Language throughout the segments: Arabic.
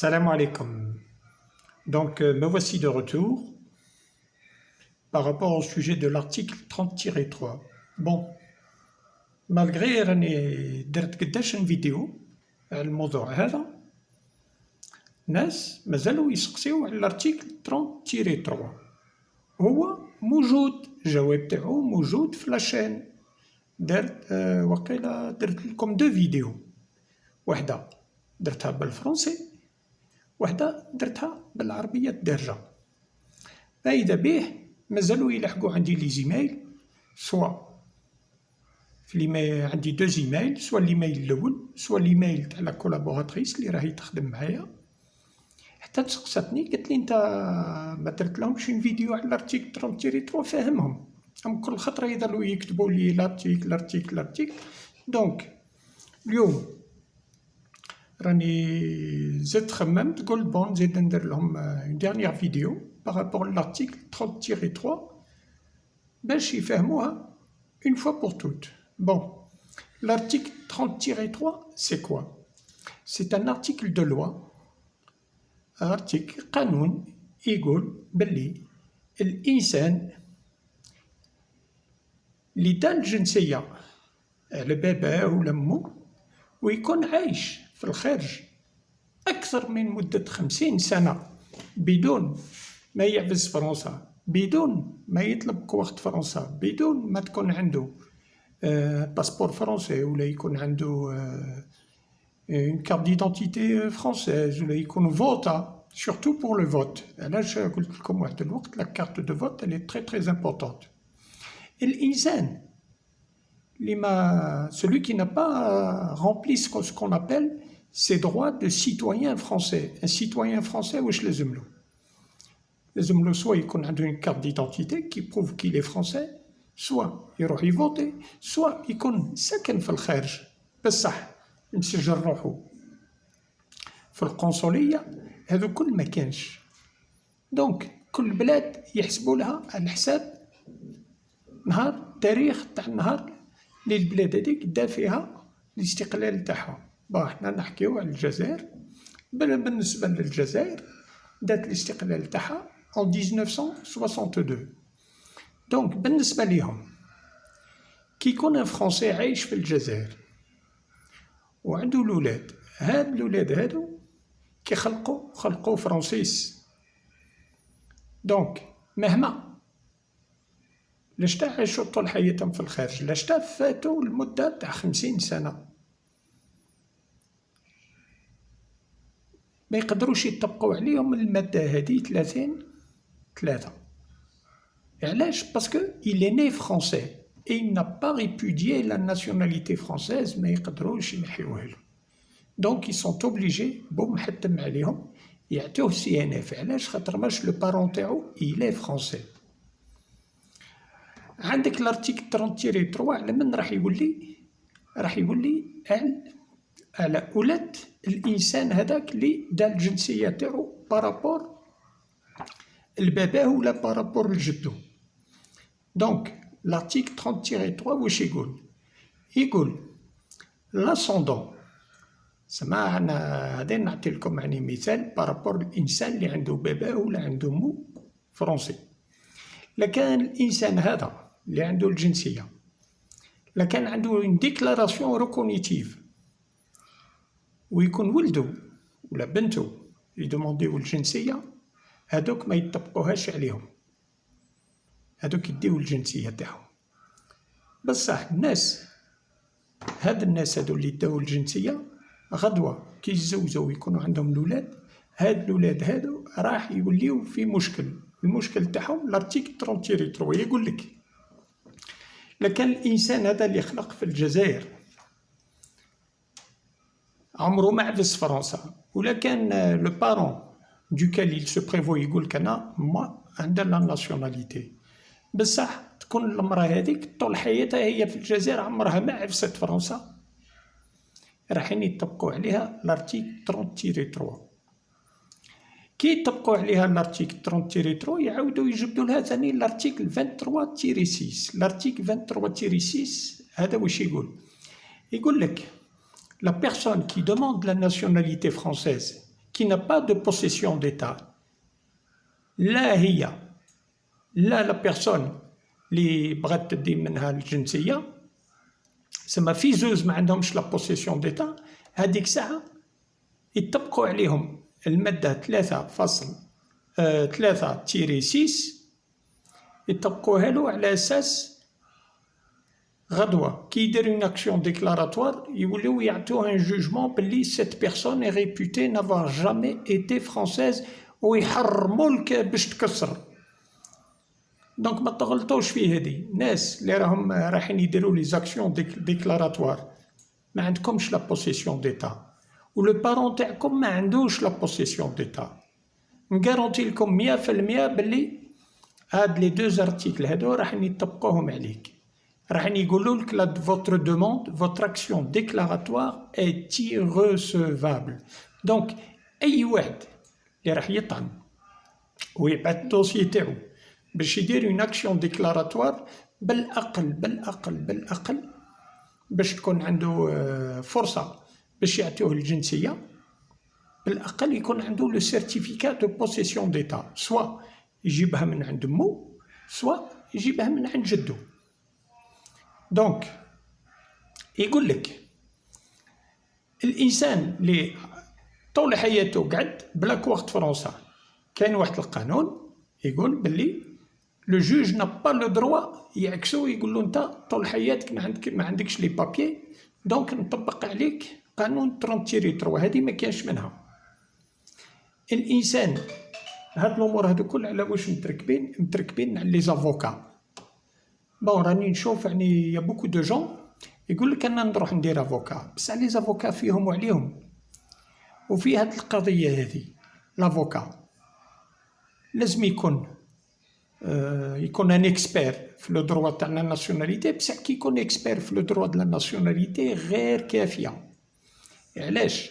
Salam alaikum. Donc, me voici de retour par rapport au sujet de l'article 30-3. Bon, malgré راني درت قداش فيديو على الموضوع هذا، ناس مازالوا يسقسيو على الارتيكل 30-3. هو موجود، الجواب تاعو موجود في لاشين. درت وقيلا درت لكم دو فيديو، وحده درتها بالفرنسي، وحده درتها بالعربيه الدارجه. فاذا به مازالوا يلحقوا عندي لي زيميل، سوا في ليميل عندي دو زيميل، سوا الايميل الاول سوا الايميل تاع لا كولابوراتريس اللي راهي تخدم معايا. حتى تسقساتني قالت لي انت ما درت لهمش فيديو على الارتيكل 30-3 فاهمهم، هم كل خطره يضلوا يكتبوا لي لارتيكل. دونك اليوم راني زدت خممت قلت بون نزيد ندير لهم اون ديرنيير فيديو بارابور لارتيكل 30-3 باش يفهموها une fois pour toutes. Bon, l'article 30-3, c'est quoi? C'est un article de loi. article قانون يقول باللي الإنسان اللي دا الجنسية على باباه ولا أمه ويكون عايش في الخارج أكثر من مدة 50 سنة بدون ما يعبس فرنسا، بدون ما يطلب وقت فرنسا، بدون ما تكون عنده باسبور فرنسي ولا يكون عنده اون كارت ديدونتيتي فرونسيز ولا يكون فوتا، surtout pour le vote. علاش قلت لكم واحد الوقت لا كارت دو فوت elle est très très importante. الإنسان اللي ما celui qui n'a pas rempli ce qu'on appelle ses droits de citoyen français. Un citoyen français واش لازم له؟ لازم له سوا يكون عنده une carte d'identité qui prouve qu'il est français، سوا يروح يفوتي، سوا يكون ساكن في الخارج بصح مسجل روحو في القنصلية. هذو كل ما كانش. دونك كل بلاد يحسبوا لها على حساب نهار التاريخ تاع النهار اللي البلاد هذيك دا فيها الاستقلال تاعها. حنا نحكيو على الجزائر. بالنسبة للجزائر دات الاستقلال تاعها en 1962. دونك بالنسبة ليهم كي يكون ان فرونسي عايش في الجزائر وعنده الولاد، هاد الولاد هادو كي خلقوا فرونسيس. دونك مهما لاش تا عاشوا طول حياتهم في الخارج، لاش تا فاتوا المدة تاع 50 سنة، ما يقدروش يطبقوا عليهم المادة هذه 30-3. علاش؟ باسكو il est né français et il n'a pas répudié la nationalité française، ما يقدروش ينحيوها له. دونك ils sont obligés محتم عليهم يعطيوه CNF. علاش؟ خاطر ماش لو بارون تاعو il est français. عندك لارتيكل 30-3 على من راح يولي؟ راح يولي على ولاد الإنسان هذاك اللي دا الجنسية تاعو بارابور لباباه ولا بارابور لجدو. دونك لارتيكل 30-3 واش يقول؟ يقول لاسوندون، سما أنا هذا نعطي لكم يعني مثال بارابور الإنسان اللي عنده باباه ولا عنده مو فرنسي. لكان الإنسان هذا اللي عنده الجنسية لكان عنده اون ديكلاراسيون ريكونيتيف ويكون ولدو ولا بنتو يدومونديو الجنسية، هادوك ما يطبقوهاش عليهم، هادوك يديو الجنسية تاعهم. بصح الناس هاد الناس هادو اللي داو الجنسية غدوة كي يتزوجوا ويكونوا عندهم الولاد، هاد الولاد هادو راح يوليو في مشكل. المشكل تاعهم لارتيكل 30-3 يقول لك لكان الإنسان هذا اللي خلق في الجزائر عمره ما عبس فرنسا، ولا كان لو بارون دوكال il se prévaut يقول لك أنا ما عندها لا ناسيوناليتي، بصح تكون المرأة هذيك طول حياتها هي في الجزائر عمرها ما عبست فرنسا، راحين يطبقوا عليها لارتيكل 30-3. كي يطبقوا عليها لارتيكل 30-3 يعاودوا يجبدوا لها ثاني لارتيكل 23-6. لارتيكل 23-6 هذا واش يقول؟ يقول لك la personne qui demande la nationalité française qui n'a pas de possession d'État. لا هي لا لا بيرسون اللي بغات تدي منها الجنسية، سما في زوز ما عندهمش لا بوسيسيون ديتا، هذيك الساعة يطبقوا عليهم المادة 3-6 يطبقوها له على أساس غدوة كي يدير اون اكسيون ديكلاراتوار يوليو يعطوه ان جوجمون بلي سيت بيرسون اي ريبوتي نافوار جامي ايتي فرونسيز ويحرموا لك باش تكسر. دونك ما تغلطوش في هذه الناس اللي راهم رايحين يديروا لي زاكسيون ديكلاراتوار، ما عندكمش لا بوسيسيون ديتا، ولو بارون تاعكم ما عندوش لا بوسيسيون ديتا. نغارونتي لكم 100% بلي هاد لي دوز ارتيكل هادو رايحين يطبقوهم عليك، رايحين يقولوا لك لا فوتر دوموند فوتر اكسيون ديكلاراتوار est irrecevable. دونك اي واحد اللي راح يطعن ويبعث الدوسيي تاعو باش يدير اون اكسيون ديكلاراتوار بالاقل باش تكون عنده فرصه باش يعطيوه الجنسيه، بالاقل يكون عنده لو سيرتيفيكا دو بوسيسيون ديتا، سوا يجيبها من عند مو سوا يجيبها من عند جدو. دونك يقول لك الانسان اللي طول حياته قعد بلا كوارت فرنسا، كاين واحد القانون يقول باللي لو جوج n'a pas le droit يعكسو يقول له انت طول حياتك ما عندكش لي بابيي، دونك نطبق عليك قانون 30-3 هذه ما كانش منها. الانسان هاد الامور هادو كل على واش متركبين على لي زافوكا. بون راني نشوف يعني يا بوكو دو جون يقول لك انا نروح ندير افوكا، بصح لي زافوكا فيهم وعليهم. وفي هاد القضيه هذه لافوكا لازم يكون ان اكسبير في لو دروا تاع لا ناسيوناليتي، بصح كي يكون اكسبير في لو دروا د لا ناسيوناليتي غير كافيه. علاش؟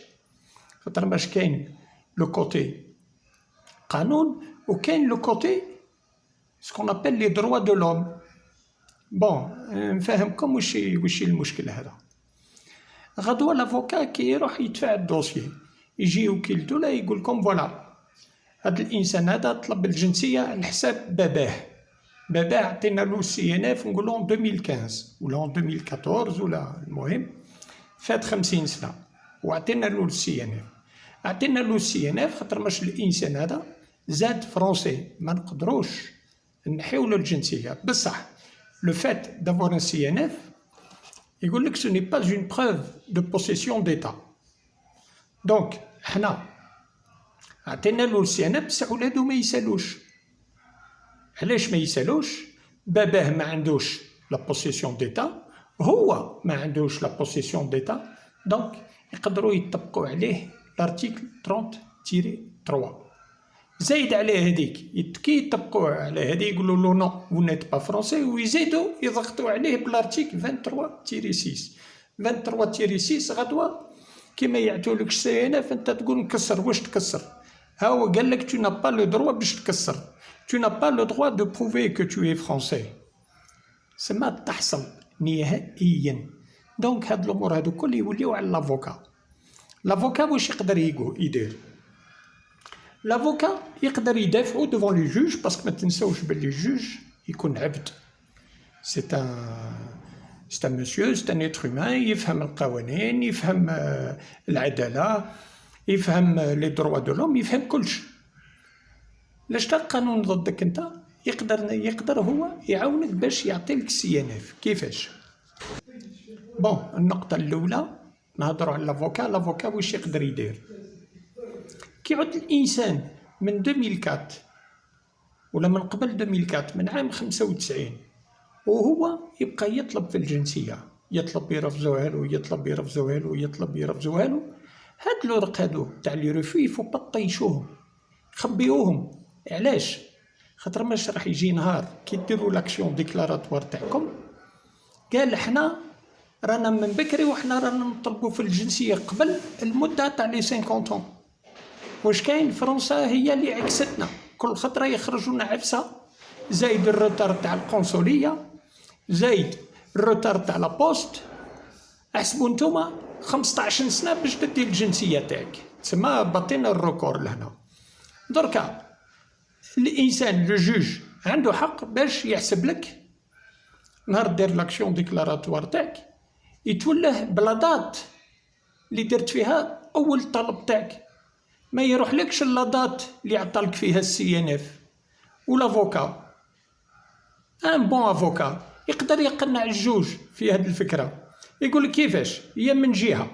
خاطر باش كاين لو كوتي قانون وكاين لو كوتي سكون ابل لي دروا دو لوم. بون نفهمكم واش المشكل هذا. غدوه لافوكا كي يروح يدفع الدوسيي يجي وكيلتو لا يقول لكم فوالا هاد الانسان هذا طلب الجنسيه على حساب باباه عطينا له سي ان اف نقولوا 2015 ولا 2014 ولا المهم فات 50 سنه وعطينا له السي ان اف. عطينا له السي ان اف خاطر ماش الانسان هذا زاد فرونسي ما نقدروش نحيو له الجنسيه، بصح لو فات دافوار ان سي ان اف يقول لك سو ني با اون بروف دو بوسيسيون ديتا. دونك حنا عطينا له السي ان اف بصح ولادو ما يسالوش. علاش ما يسالوش؟ باباه ما عندوش لا بوسيسيون ديتا، هو ما عندوش لا بوسيسيون ديتا، دونك يقدروا يطبقوا عليه لارتيكل 30-3. زايد عليه هذيك كي يطبقوا على هذه يقولوا له نو vous n'êtes pas français، ويزيدوا يضغطوا عليه بلارتيكل 23-6 غدوه كيما يعطولك سي ان اف انت تقول نكسر. واش تكسر؟ ها هو قال لك tu n'as pas le droit باش تكسر، tu n'as pas le droit de prouver que tu es français. سما تحصل نهائيا. دونك هاد الامور هادو كل يوليو على لافوكا. لافوكا واش يقدر يدير؟ لافوكا يقدر يدافعو دوفون لي جوج، باسكو ما تنساوش بلي الجوج يكون عبد، سي ان مسيو، سي ان اتر هومان، يفهم القوانين، يفهم العداله، يفهم لي دروا دو لوم، يفهم كلش. لاش تا قانون ضدك انت يقدر هو يعاونك باش يعطيلك السي ان اف. كيفاش؟ بون النقطه الاولى نهضروا على لافوكا واش يقدر يدير. كيعود الانسان من 2004 ولا من قبل 2004 من عام 95 وهو يبقى يطلب في الجنسيه، يطلب يرفزوها له، يرفزوها له. هاد الورق هادو تاع لي ريفي يفو با طيشوهم، خبيوهم. علاش؟ خاطر ماش راح يجي نهار كي ديروا لاكسيون ديكلاراتوار تاعكم قال حنا رانا من بكري وحنا رانا نطلبوا في الجنسيه قبل المده تاع لي 50 ans. واش كاين؟ فرنسا هي اللي عكستنا، كل خطره يخرجونا عفسه، زايد الروتار تاع القنصليه، زايد الروتار تاع لابوست. احسبوا نتوما 15 سنة باش تدي الجنسية تاعك، تسمى بطينا الركور لهنا. دركا الإنسان لو جوج عنده حق باش يحسب لك نهار دير لاكسيون ديكلاراتوار تاعك يتولاه بلا دات اللي درت فيها أول طلب تاعك، ما يروحلكش لا دات اللي عطالك فيها السي ان اف. والافوكا ان بون افوكا يقدر يقنع الجوج في هذه الفكرة، يقول كيفاش هي من جهة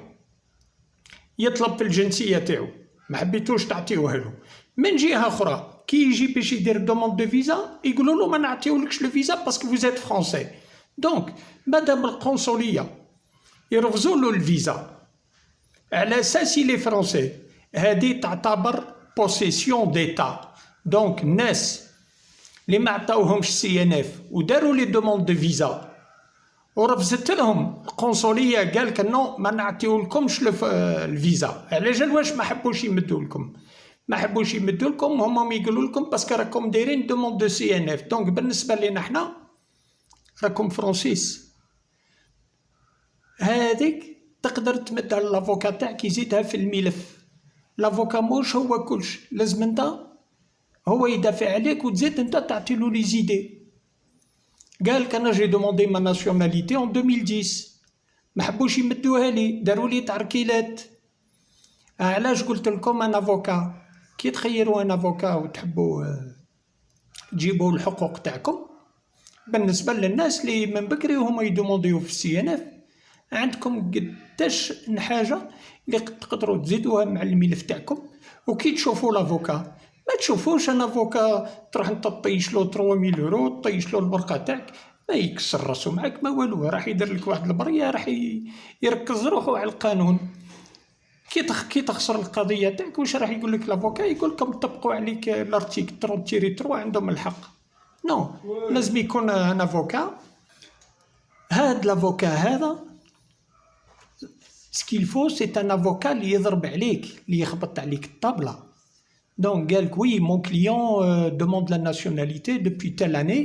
يطلب في الجنسية تاعو ما حبيتوش تعطيوها له، من جهة أخرى كي يجي باش يدير دوموند دو فيزا يقولوا له ما نعطيولكش لو فيزا باسكو فوزيت فرونسي. دونك مادام القنصلية يرفضوا له الفيزا على اساس لي فرونسي، هذه تعتبر بوسيسيون ديتا. دونك الناس اللي ما عطاوهمش سي ان اف وداروا لي دوموند دو فيزا ورفضت لهم القنصليه قالك نو ما نعطيولكمش الفيزا، علاش؟ واش ما حبوش يمدوا لكم، ما حبوش يمدوا لكم، هما يقولوا لكم باسكو راكم دايرين دوموند دو سي ان اف. دونك بالنسبه لينا حنا راكم فرونسيس. هذيك تقدر تمدها لافوكا تاعك يزيدها في الملف. لافوكا موش هو كلش، لازم انت هو يدافع عليك وتزيد انت تعطيلو لي زيدي. قالك انا جي دوموندي ما ناسيوناليتي ان 2010 ما حبوش يمدوها لي، داروا لي تعركيلات. علاش قلت لكم ان افوكا كي تخيروا ان افوكا وتحبوا تجيبوا الحقوق تاعكم بالنسبه للناس اللي من بكري هما يدومونديو في السي ان اف، عندكم قداش حاجه اللي تقدروا تزيدوها مع الملف تاعكم. وكي تشوفوا لافوكا ما تشوفوش ان افوكا تروح انت تطيش له 3000 يورو تطيش له الورقه تاعك، ما يكسر راسو معاك ما والو، راح يدير لك واحد البريه، راح يركز روحو على القانون. كي تخسر القضيه تاعك واش راح يقول لك لافوكا؟ يقول لكم طبقوا عليك لارتيكل 30-3 عندهم الحق. نو لازم يكون ان افوكا. هاد لافوكا هذا سكيل فو سي ان افوكا اللي يضرب عليك، اللي يخبط عليك الطابله. Donc, oui, mon client demande la nationalité depuis telle année.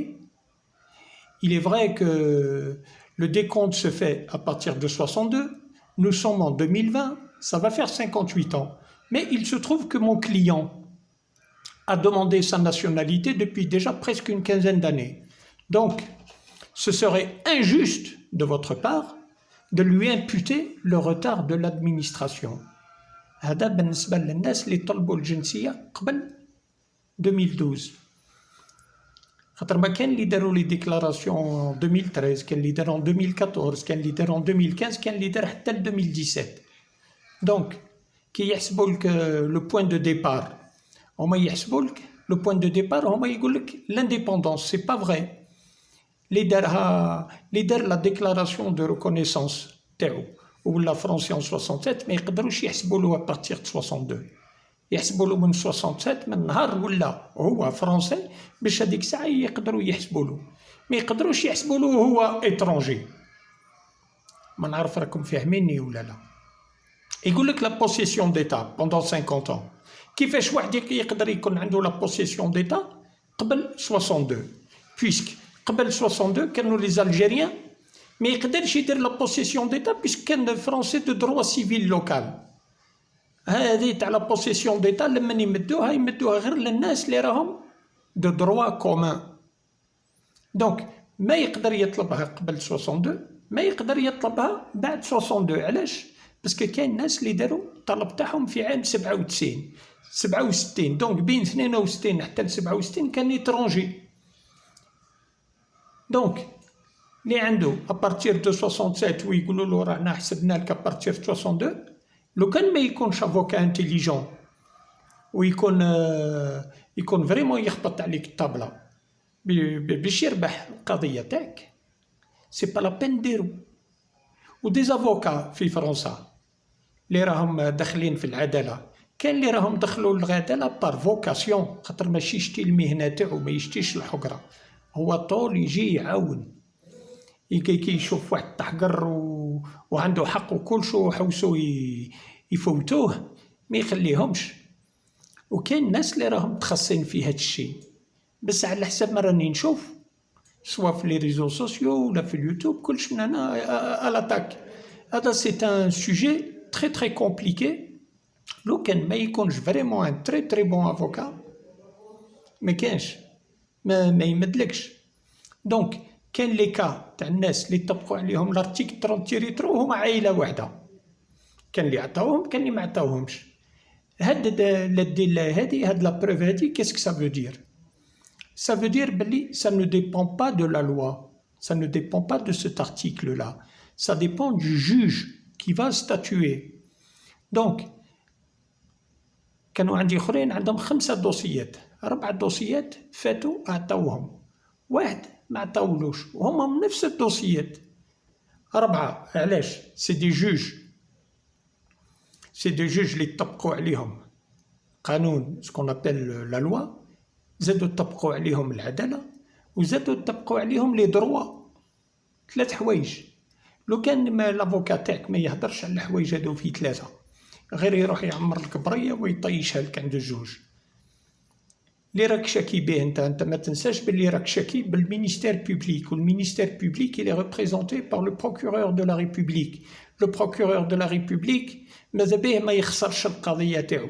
Il est vrai que le décompte se fait à partir de 62. Nous sommes en 2020, ça va faire 58 ans. Mais il se trouve que mon client a demandé sa nationalité depuis déjà presque une quinzaine d'années. Donc, ce serait injuste de votre part de lui imputer le retard de l'administration. هذا بالنسبة للناس اللي طلبوا الجنسية قبل 2012، خاطر ما كان اللي داروا لي ديكلاراسيون 2013، كان اللي داروا 2014، كان اللي داروا 2015، كان اللي دار حتى 2017. دونك كي يحسبوا لك لو بوين دو ديبار، هما يحسبوا لك لو بوين دو ديبار، هما يقول لك لانديبوندونس. سي با فغي. اللي دار لا ديكلاراسيون دو ريكونيسونس تاعو ولا فرونسي en 67 ما يقدروش يحسبوا له ابارتيغ 62، يحسبوا له من 67 من نهار ولا هو فرونسي باش هذيك الساعه يقدروا يحسبوا له، ما يقدروش يحسبوا له هو اترونجي. ما نعرف راكم فاهميني ولا لا. يقول لك لا بوسيسيون ديتا بوندون 50 ans. كيفاش واحد يقدر يكون عنده لا بوسيسيون ديتا قبل 62؟ بويسك قبل 62 كانوا لي زالجيريان ما يقدرش يدير لا بوسيسيون ديتا بيسك كان فرونسي دو دروا سيفيل لوكال. هذه تاع لا بوسيسيون ديتا لما يمدوها غير للناس اللي راهم دو دروا كومان. دونك ما يقدر يطلبها قبل 62، ما يقدر يطلبها بعد 62. علاش؟ باسكو كاين ناس اللي داروا الطلب تاعهم في عام 67. دونك بين 62 حتى ل 67 كان اترونجي. دونك اللي عنده ابارتير دو 67 ويقولوا له رانا حسبنا لك ابارتير 62، لو كان ما يكونش افوكا انتيليجون ويكون فريمون يخبط عليك الطابله باش يربح القضيه تاعك، سي با لا بين ديرو. ودي افوكا في فرنسا اللي راهم داخلين في العداله، كان اللي راهم دخلوا للعداله بار فوكاسيون، خاطر ماشي يشتي المهنه تاعو، ما يشتيش الحقره، هو طول يجي يعاون. كي يشوف واحد تحقر وعنده حق وكل شو حوسو يفوتوه ما يخليهمش. وكاين ناس اللي راهم متخصصين في هاد الشيء، بس على حسب ما راني نشوف سواء في لي ريزو سوسيو ولا في اليوتيوب كلش من هنا الاتاك هذا سي ان سوجي تري تري كومبليكي. لو كان ما يكونش فريمون ان تري تري بون افوكا ما كانش ما يمدلكش. دونك كاين لي كا تاع الناس اللي طبقوا عليهم لارتيكل 30 هما عائله واحده، كان اللي عطاوهم كان اللي ما عطاوهمش. هاد الدله هادي هاد لا بروف هادي كيسك سا فو دير؟ Ça veut dire que ça ne dépend pas de la loi, ça ne dépend pas de cet article-là, ça dépend du juge qui va statuer. Donc, كانوا عندي اخرين عندهم 5 دوسيات، 4 دوسيات فاتوا عطاوهم، واحد ما عطاولوش وهما من نفس الدوسيات. 4 علاش؟ سي دي جوج اللي طبقوا عليهم قانون سكون ابل لا لوا، زادوا طبقوا عليهم العداله وزادوا طبقوا عليهم لي دروا. 3 حوايج. لو كان ما لافوكا تاعك ما يهدرش على الحوايج هادو في 3، غير يروح يعمر لك بريه ويطيشها لك عند الجوج. اللي راك شاكي به انت ما تنساش باللي راك شاكي بالمينيستير بوبليك، والمينيستير بوبليك اللي ريبريزونتي بار لو بروكورور دو لا ريبوبليك. لو بروكورور دو لا ريبوبليك ماذا به ما يخسرش القضيه تاعو،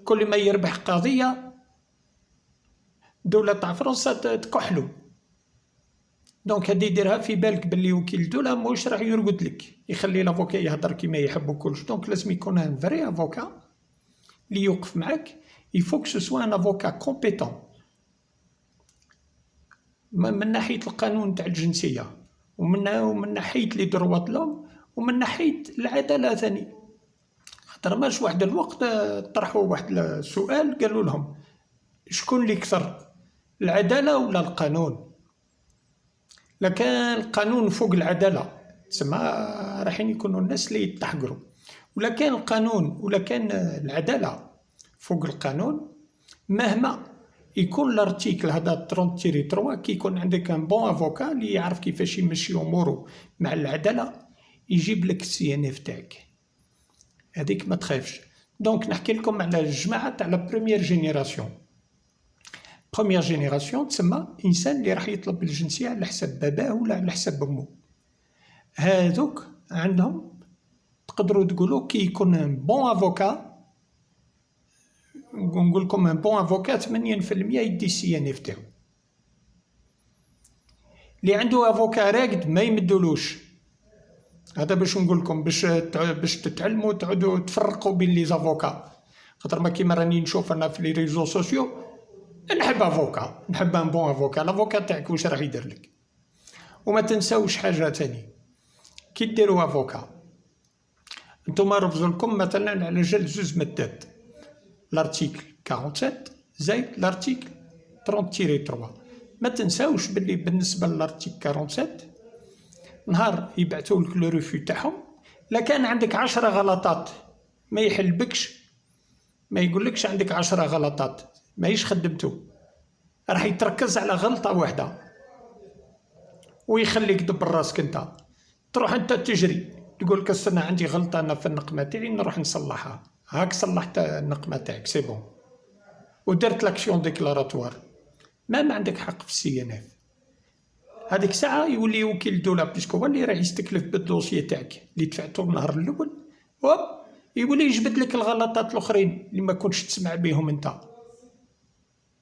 كل ما يربح قضيه دولة تاع فرنسا تكحلو. دونك هادي ديرها في بالك باللي وكيل الدولة موش راح يرقد لك يخلي لافوكا يهدر كيما يحب وكلش. دونك لازم يكون ان فري افوكا اللي يوقف معاك. يفو كو سوا ان افوكا كومبيتون من ناحية القانون تاع الجنسية ومن ناحية لي دروات لوم ومن ناحية العدالة ثاني. خاطر ماش واحد الوقت طرحوا واحد السؤال قالوا لهم شكون اللي كثر العدالة ولا القانون؟ لكان القانون فوق العدالة تسمى راحين يكونوا الناس اللي يتحقروا، ولا كان القانون ولا كان العدالة فوق القانون مهما يكون لارتيكل هذا 30-3 كي يكون عندك ان بون افوكا اللي يعرف كيفاش يمشي اموره مع العدالة يجيب لك السي ان اف تاعك، هذيك ما تخافش. دونك نحكي لكم على الجماعة تاع لا بروميير جينيراسيون. بروميير جينيراسيون تسمى انسان اللي راح يطلب الجنسيه على حساب باباه ولا على حساب امه. هذوك عندهم تقدروا تقولوا كي يكون ان بون افوكا، نقول لكم ان بون افوكا 80% يدي السي ان اف تاعو. اللي عنده افوكا راقد ما يمدولوش. هذا باش نقول لكم باش تتعلموا تعودوا تفرقوا بين لي زافوكا. خاطر ما كيما راني نشوف انا في لي ريزو سوسيو نحب افوكا، نحب ان بون افوكا. لافوكا تاعك واش راح يدير لك؟ وما تنساوش حاجه ثاني، كي ديروا افوكا نتوما رفضوا لكم مثلا على جال 2 مادات، لارتيكل 47 زائد لارتيكل 30-3. ما تنساوش باللي بالنسبه للارتيكل 47 نهار يبعثوا لك لو ريفو تاعهم، لا كان عندك 10 غلطات ما يحلبكش، ما يقولكش عندك 10 غلطات ماهيش خدمتو، راح يتركز على غلطة واحدة ويخليك دبر راسك انت. تروح انت تجري تقول لك استنى عندي غلطة انا في النقمة تاعي نروح نصلحها، هاك صلحت النقمة تاعك سي بون ودرت لاكسيون ديكلاراتوار، ما عندك حق في السي ان اف. هذيك الساعة يولي وكيل الدولة بيسكو هو اللي راح يستكلف بالدوسية تاعك اللي دفعتو النهار الأول، هوب يولي يجبد لك الغلطات الأخرين اللي ما كنتش تسمع بهم انت.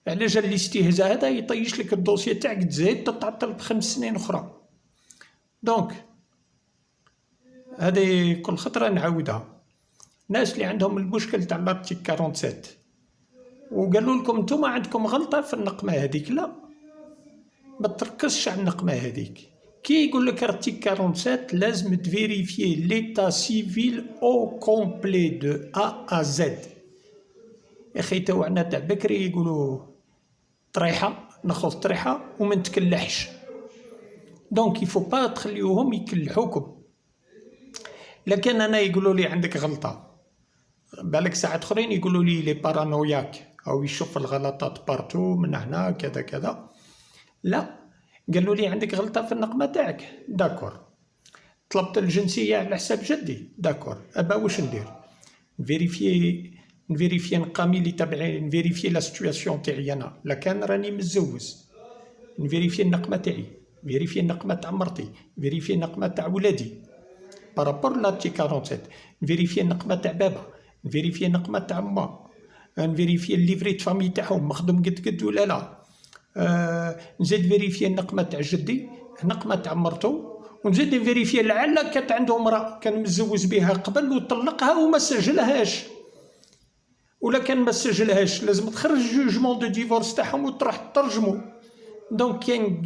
على جال الاستهزاء هذا يطيش لك الدوسية تاعك تزيد تتعطل ب5 سنين أخرى. دونك هذه كل خطرة نعاودها. الناس اللي عندهم المشكل تاع لارتيكل 47 وقالوا لكم نتوما عندكم غلطة في النقمة هذيك، لا ما تركزش على النقمة هذيك. كي يقول لك ارتيكل 47 لازم تفيريفي ليتا سيفيل او كومبلي دو ا ا زد. يا اخي توعنا تاع بكري يقولوا طريحه ناخذ طريحه وما نتكلحش. دونك يفو با تخليوهم يكلحوكم. لكن انا يقولوا لي عندك غلطه، بالك ساعات اخرين يقولوا لي بارانوياك او يشوف الغلطات بارتو من هنا كذا كذا. لا، قالوا لي عندك غلطه في النقمه تاعك، داكور. طلبت الجنسيه على حساب جدي، داكور. ابا واش ندير؟ نفيريفي نقامي اللي تابعي، نفيريفي لا سيتوياسيون تاعي انا، لا كان راني متزوج نفيريفي النقمه تاعي، فيريفي النقمه تاع مرتي، فيريفي النقمه تاع ولادي. بارابور لارتيكل 47 نفيريفي النقمه تاع بابا، نفيريفي النقمه تاع ما، نفيريفي الليفري فامي تاعهم مخدوم قد ولا لا، نزيد فيريفي النقمه تاع جدي، النقمه تاع مرتو، ونزيد نفيريفي لعل كانت عنده امراه كان متزوج بها قبل وطلقها وما سجلهاش، ولا كان ما سجلهاش لازم تخرج جوجمون دو ديفورس تاعهم وتروح تترجموا. دونك كاين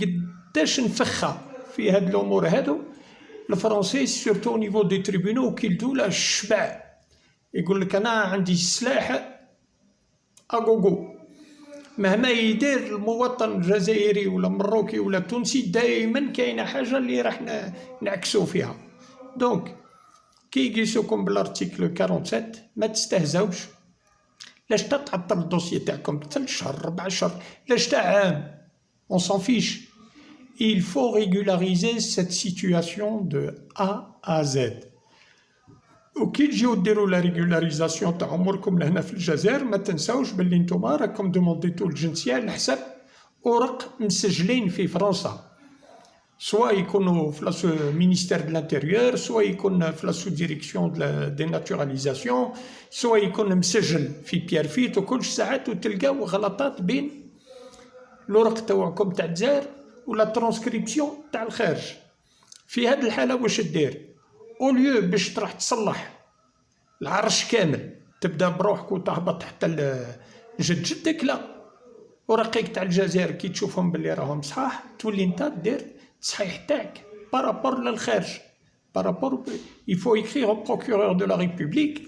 قداش نفخه في هاد الامور هادو. الفرنسي سورتو او نيفو دي تريبينو كي الدوله الشبع يقول لك انا عندي السلاح اغوغو، مهما يدير المواطن الجزائري ولا مروكي ولا تونسي دائما كاينه حاجه اللي راح نعكسوا فيها. دونك كي يقيسوكم بالارتيكل 47 ما تستهزاوش. لاش تعطل الدوسيي تاعكم 3 شهور 4 شهور، لاش تاع عام، on s'en fiche. Il faut régulariser cette situation de A à Z. وكي تجيو ديروا لا ريغولاريزاسيون تاع اموركم لهنا في الجزائر ما تنساوش باللي نتوما راكم دومونديتو الجنسيه على حساب اوراق مسجلين في فرنسا، سوا يكونوا في مينيستير دو لانتيريور، سوا يكون في لاسو ديريكسيون دي ناتوراليزاسيون، سوا يكون مسجل في بيرفيت، وكلش ساعات وتلقاو غلطات بين الورق تاعكم تاع الجزائر ولا ترانسكريبسيون تاع الخارج. في هذه الحاله واش دير؟ اوليو باش تروح تصلح العرش كامل تبدا بروحك وتهبط حتى لجد جدك، لا، ورقيق تاع الجزائر كي تشوفهم باللي راهم صحاح تولي انت دير تصحيح تاعك بارابور للخارج، بارابور يفو يكريغ او بروكورور دو لا ريبوبليك.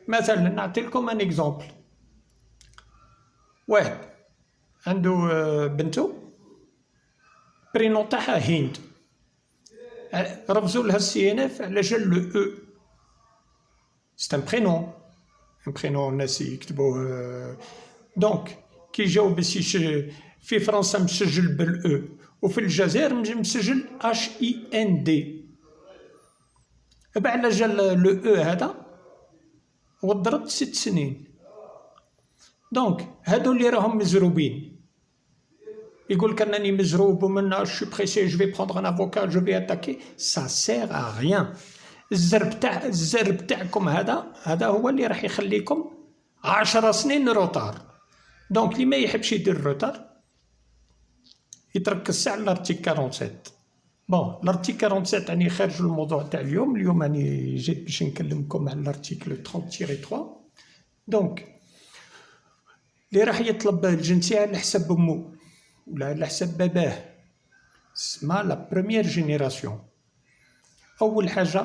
مثلا نعطي لكم ان اكزومبل، واحد عنده بنته برينون تاعها هند، رفزوا لها السي ان اف على جال لو او، سي ان برينون، ان برينون الناس يكتبوه. دونك كي جاو باش في فرنسا مسجل بالاو وفي الجزائر مسجل اش اي ان دي، بعد على جال لو او هذا وضربت 6 سنين. دونك هادو اللي راهم مزروبين يقول لك انني مزروب ومن شو بريسي جو في بروندر ان افوكا جو في اتاكي، سا سير ا ريان. الزرب تاعكم هذا هو اللي راح يخليكم 10 سنين روتار. دونك اللي ما يحبش يدير روتار يتركز على الارتيكل 47. بون الارتيكل 47 راني خارج الموضوع تاع اليوم راني جيت باش نكلمكم على الارتيكل 30-3. دونك اللي راح يطلب الجنسيه على حساب امه ولا على حساب باباه اسمها لا بروميير جينيراسيون. اول حاجه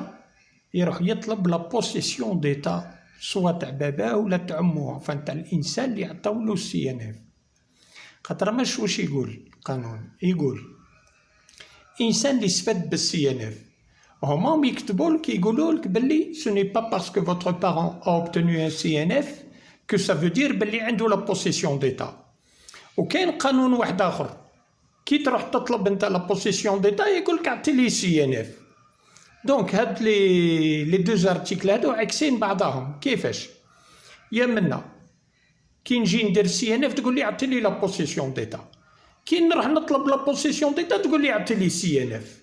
يروح يطلب لا بوسيسيون ديتا سوا تاع باباه ولا تاع امه، فان تاع الانسان اللي عطاولو السي ان اف. خاطر ماش واش يقول القانون، يقول انسان اللي استفاد بالسي ان اف هما يكتبوا لك يقولوا لك باللي سو ني با باسكو فوتر بارون ا اوبتوني ان سي ان اف كو سا فو دير باللي عنده لا بوسيسيون ديتا. وكاين قانون واحد اخر كي تروح تطلب انت لا بوسيسيون ديتا يقول لك اعطي لي سي ان اف. دونك هاد لي دو زارتيكل هادو عكسين بعضهم. كيفاش؟ يا منا كي نجي ندير سي ان اف تقول لي اعطي لي لا بوسيسيون ديتا، كي نروح نطلب لا بوسيسيون ديتا تقول لي اعطي لي سي ان اف.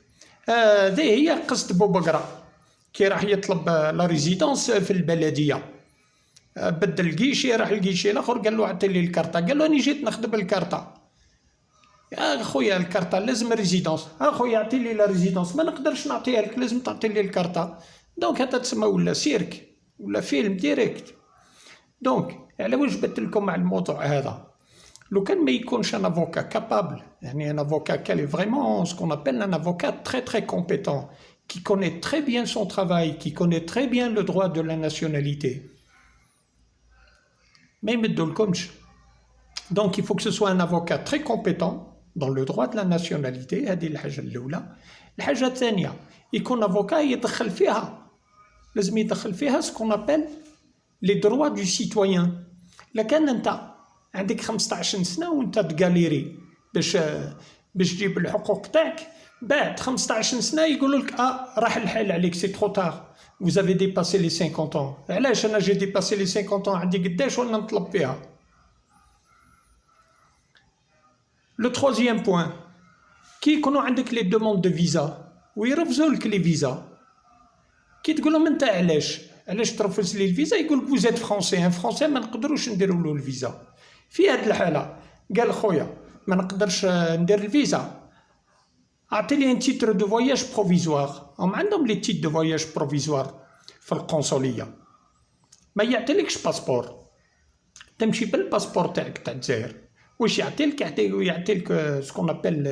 هذه هي قصد بوبقرا كي راح يطلب لا ريزيدونس في البلديه، بدل الكيشي راح الكيشي الاخر قال له اعطي لي الكارطه، قال له اني جيت نخدم الكارطه. يا خويا الكارطه لازم ريزيدونس، خويا اعطي لي لا ريزيدونس، ما نقدرش نعطيها لك لازم تعطي لي الكارطه. دونك هذا تسمى ولا سيرك ولا فيلم ديريكت. دونك على واش جبت لكم مع الموضوع هذا؟ لو كان ما يكونش ان افوكا كابابل، يعني ان افوكا كالي فريمون سكون ابل ان افوكا تري تري كومبيتون qui connaît très bien son travail, qui connaît très bien le droit de la nationalité. ما يمدولكمش. Donc il faut que ce soit un avocat très compétent dans le droit de la nationalité. هذه الحاجة الأولى. الحاجة الثانية يكون افوكا يدخل فيها، لازم يدخل فيها سكون ابل لي دروا دو سيتويان. لكان انت عندك 15 سنة وانت تقاليري باش تجيب الحقوق تاعك، بعد 15 سنة يقولوا لك راح الحال عليك، سي ترو تار، vous avez dépassé les 50 ans. علاش انا جي ديباسي لي 50 ans؟ عندي قداش وانا نطلب فيها. لو تروزيام بوين كي يكونوا عندك لي دوموند دو فيزا ويرفزوا لك لي فيزا، كي تقول لهم انت علاش ترفض لي الفيزا، يقول لك فوزيت فرونسي، ان فرونسي ما نقدروش نديروا له الفيزا. في هذه الحاله قال خويا ما نقدرش ندير الفيزا، اعطي لي ان تيتر دو فواياج بروفيزوار. هم عندهم لي تيت دو فواياج بروفيزوار في القنصليه، ما يعطيلكش باسبور، تمشي بالباسبور تاعك تاع الجزائر. واش يعطيلك؟ يعطيلك سكون ابل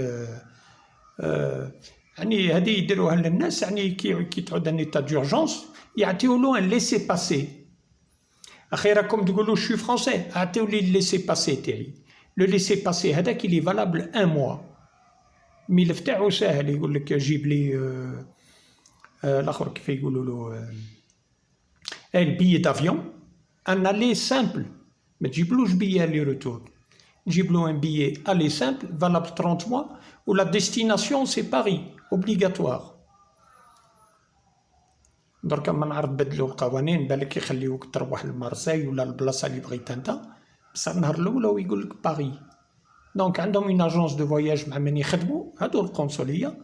يعني هذه يديروها للناس، يعني كي تعود ان ايتا دورجونس يعطيو له ان ليسي باسي. اخي راكم تقولوا شو فرونسي، عطيو لي ليسي باسي تاعي. لو ليسي باسي هذاك اللي فالابل ان موا، الملف تاعو ساهل، يقول لك جيب لي الاخر كيف يقولوا له البي دافيون، ان الي سامبل، ما تجيبلوش بيا لي روتور، تجيب له ان بيي الي سامبل فالابل 30 موا، و لا ديستيناسيون سي باري اوبليغاتوار. دركا ما نعرف بدلوا القوانين، بالك يخليوك تروح لمارساي ولا البلاصه اللي بغيت انت، بصح النهار الاول هو يقول لك باري. دونك عندهم اون اجونس دو فواياج مع من يخدموا هادو القنصليه،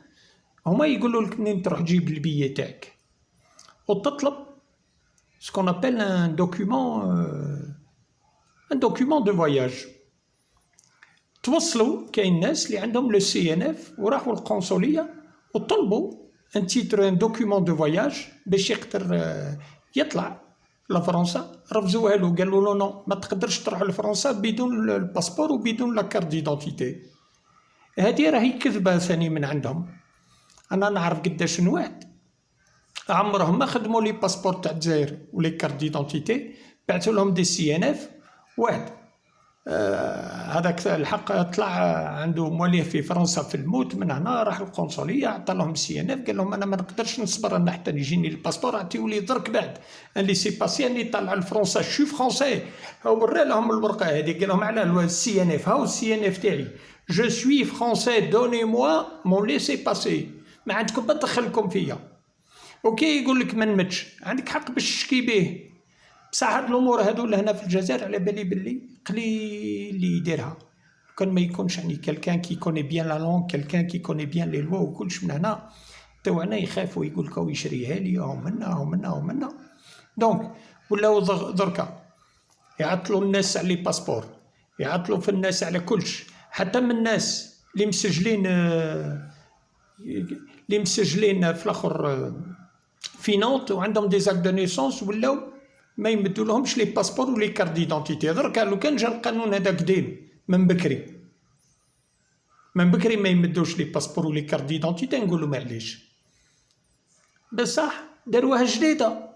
هما يقولوا لك منين تروح تجيب البيي تاعك وتطلب سكون ابل ان دوكيومون دو فواياج. توصلوا كاين ناس اللي عندهم لو سي ان اف وراحوا القنصليه وطلبوا ان تيتر ان دوكيومون دو فواياج باش يقدر يطلع لفرنسا. رفزوها له، قالوا له نو، ما تقدرش تروح لفرنسا بدون الباسبور وبدون لا كارت ديدونتيتي. هذه راهي كذبه ثاني من عندهم. انا نعرف قداش واحد عمرهم ما خدموا لي باسبور تاع الجزائر ولي كارت ديدونتيتي، بعثوا لهم دي سي ان اف. واحد هذاك الحق طلع عنده مواليه في فرنسا في الموت، من هنا راح القنصليه عطى لهم سي ان اف، قال لهم انا ما نقدرش نصبر انا حتى يجيني الباسبور، عطيو لي درك بعد ان لي سي باسي اني طالع لفرنسا شو فرونسي. ورا لهم الورقه هذه، قال لهم على السي ان اف، هاو السي ان اف تاعي، جو سوي فرونسي دوني موا مون ليسي باسي، ما عندكم ما تدخلكم فيا. اوكي يقول لك ما نمتش، عندك حق باش تشكي به، بصح هاد الامور هادو لهنا في الجزائر على بالي بلي قليل اللي يديرها. كان ما يكونش يعني كالكان كي كوني بيان لا لونغ، كالكان كي كوني بيان لي لوا وكلش، من هنا تو هنا يخافوا يقول لك هو يشريها لي ومنا ومنا ومنا. دونك ولاو دركا يعطلوا الناس على لي باسبور، يعطلوا في الناس على كلش، حتى من الناس اللي مسجلين في الاخر في نونت وعندهم دي زاك دو نيسونس، ولاو ما يمدوا لهمش لي باسبور ولي كارت ديدونتيتي. دركا لو كان جا القانون هذا قديم من بكري ما يمدوش لي باسبور ولي كارت ديدونتيتي، نقولوا معليش. بصح داروها جديده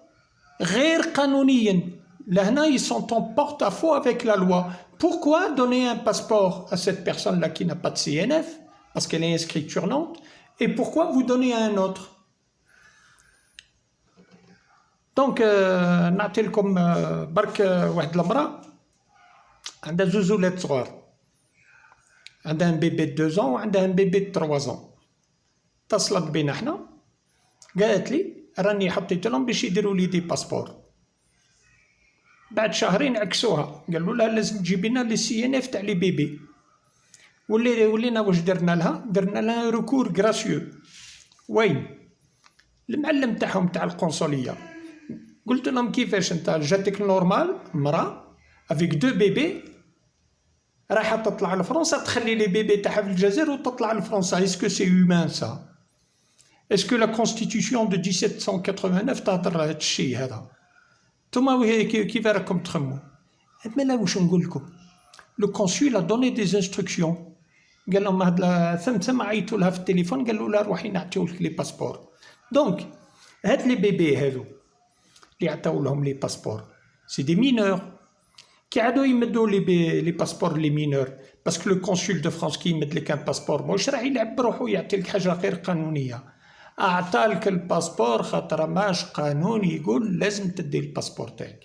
غير قانونيا، لهنا ils sont en porte-à-faux avec la loi. Pourquoi donner un passeport à cette personne-là qui n'a pas de CNF parce qu'elle est inscrite sur Nantes, et pourquoi vous donnez à un autre? دونك نعطي لكم برك واحد المراه عندها زوج ولاد صغار، عندها ان بيبي دو 2 وعندها ان بيبي 3 اتصلت بينا حنا، قالت لي راني حطيت لهم باش يديروا لي دي باسبور. بعد شهرين عكسوها، قالوا لها لازم تجيبي لنا لي سي ان اف تاع لي بيبي. ولينا واش درنا لها؟ درنا لها ريكور غراسيو. وين؟ المعلم تاعهم تاع القنصليه. قلت لهم كيفاش انت جاتك نورمال مراه افيك 2 بيبي رايحه تطلع لفرنسا، تخلي لي بيبي تاعها في الجزائر وتطلع لفرنسا؟ اسكو سي هيومان سا؟ اسكو لا كونستيتيسيون دو 1789 تهضر هذا الشيء هذا؟ نتوما كيف راكم تخموا؟ مالا واش نقول لكم؟ لو كونسول ا دوني دي انستركسيون، قال لهم هاد ثم عيطوا لها في التليفون، قالوا لها روحي نعطيو لك لي باسبور. دونك هاد لي بيبي هادو اللي عطاو لهم لي باسبور سي دي مينور، كي عادوا يمدوا لي باسبور لي مينور، باسكو لو كونسول دو فرانس كي يمد لك ان باسبور واش راح يلعب بروحو يعطي لك حاجه غير قانونيه؟ اعطالك الباسبور خاطر ماش قانون يقول لازم تدي الباسبور تاعك.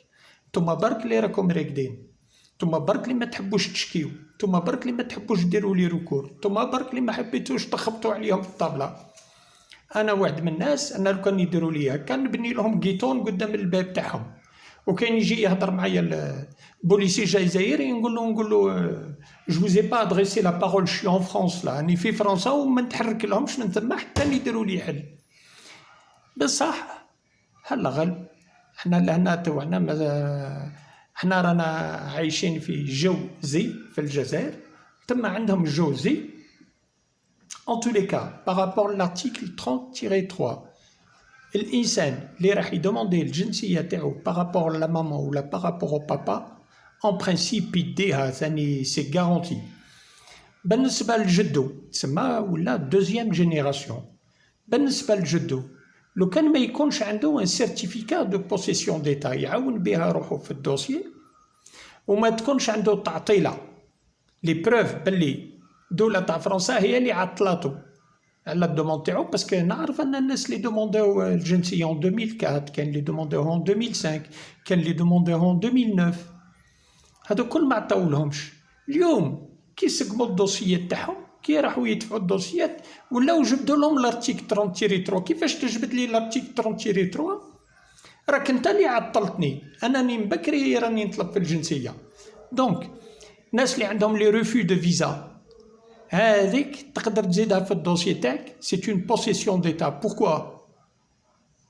نتوما برك اللي راكم راقدين، نتوما برك اللي ما تحبوش تشكيو، نتوما برك اللي ما تحبوش ديروا لي ريكور، نتوما برك اللي ما حبيتوش تخبطوا عليهم في الطابله. انا واحد من الناس، انا لو كان يديروا لي هكا نبني لهم قيطون قدام الباب تاعهم، وكان يجي يهضر معايا البوليسي جزائري نقول له جو فوزي با ادريسي لا بارول، شي اون فرانس لا، راني في فرنسا وما نتحرك لهمش من ثم حتى يديروا لي حل. بصح هلا غلب. حنا لهنا توعنا حنا رانا عايشين في جو زي في الجزائر، تما عندهم جو زي. En tous les cas, par rapport à l'article 30-3, الإنسان اللي راح يدوموندي الجنسية تاعو par rapport à la maman ولا par rapport au papa en principe يديها ثاني سي garanti. بالنسبة لجدو تسمى ولا دوزيام جينيراسيون. بالنسبة لجدو لو كان ما يكونش عنده ان سيرتيفيكا دو بوسيسيون ديتا يعاون بها روحو في الدوسيي، وما تكونش عنده تعطيله لي بروف باللي الدولة تاع فرنسا هي اللي عطلاتو على الدوموند تاعو. باسكو نعرف ان الناس اللي دومونداو الجنسية 2004 كاين اللي دومونداوها 2005 كاين اللي دومونداوها 2009، هادو كل ما عطاولهمش. اليوم كي سقموا الدوسيات تاعهم كي راحوا يدفعوا الدوسيات ولاو جبدوا لهم لارتيك 30-3. كيفاش تجبد لي لارتيك 30-3؟ راك انت اللي عطلتني، انني من بكري راني نطلب في الجنسيه. دونك الناس اللي عندهم لي ريفو دو فيزا هذيك تقدر تزيدها في الدوسيي تاعك. سي اون بوسيسيون ديتا.